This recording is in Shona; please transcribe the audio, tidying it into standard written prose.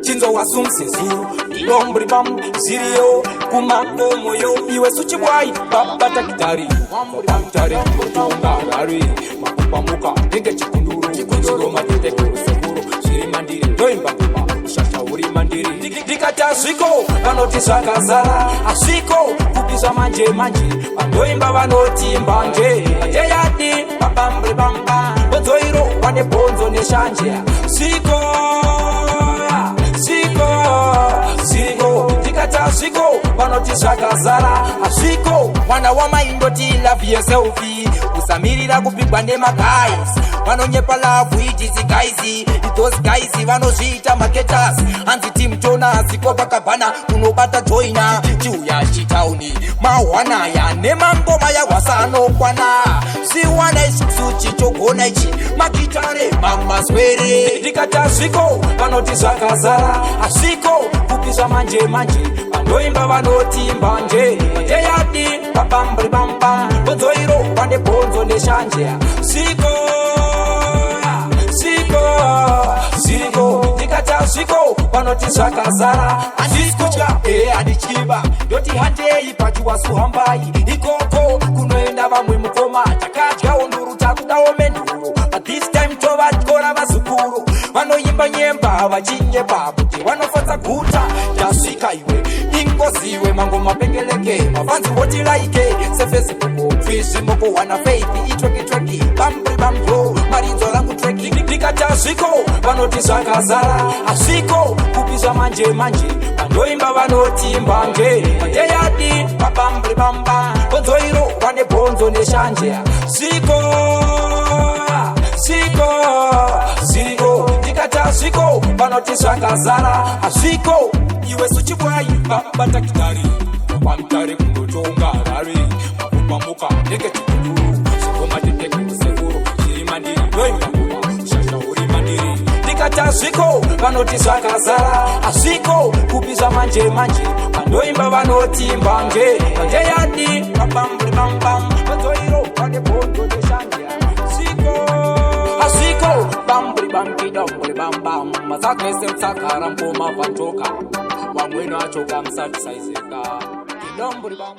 Chinzo wasumsezu ilombri bam zirio kumako moyo iwe suchi bwai baba takitari bakitari kutunga rari makupamuka nge chikunduru chikunduru matete kusukuru shirimandiri ndoimba kupa shasha uri mandiri dikata swiko vanoti zvakazara asviko kupiza manje vandoimba vanoti mbanje yeyadi babambre bamba bonzoiro wane bonzo neshanje swiko Swiko, vanoti zvakazara asviko mwana wamaindoti love yourself usamirira kupigwa nemaguys vanonyepa love it is guys those guys vanozviita marketers hanzi team Jonas Copacabana unobata joina chiuya chitauni mahwanaya nemangoma yahwasa anokwana siwana isusu chichogona ichi magitare mamaswere ndikata sviko vanoti zvakazara asviko kupisa manje vandoimba vanoti mbanje yeyadi babambri bamba bonzoiro vane bonzo neshanje Siko ndikata sviko vanoti zvakazara andisikucha handichiva ndoti handei pachiwasuhambai ikoko kunoenda vamwe mukoma takadya unduru takudawo menduro but this time tovatkora vazukuru vanoimba nyemba vachinyepa kuti vanofadza guta tasvika iwe ingoziwe mangoma pengeleke mafanzi voti like sefacebook fizimokuwana faith itwekitweki bambri bambro marinzo rangu treki ndikata sviko vanoti zvakazara asviko kupisa manje vandoimba vanoti mbanje yeyadi babambri bamba bonzoiro vane bonzo neshanje sviko ndikata sviko vanoti zvakazara asviko iwe suchibwai babatakitari pamtare kundotonga rari makupamuka ndenge chikunduru sikomatete kusekuru shirimandiri ndoimba shasha uri mandiri ndikata sviko vanoti zvakazara asviko kupisa manje vandoimba vanoti mbanje yadi babambri bambam bonzoiro vane bonzo neshanje asviko bambri bambidambri bambam mazakwese mtsakara mpoma vantoka vamweni vacho kamsatisaizeka idombri bam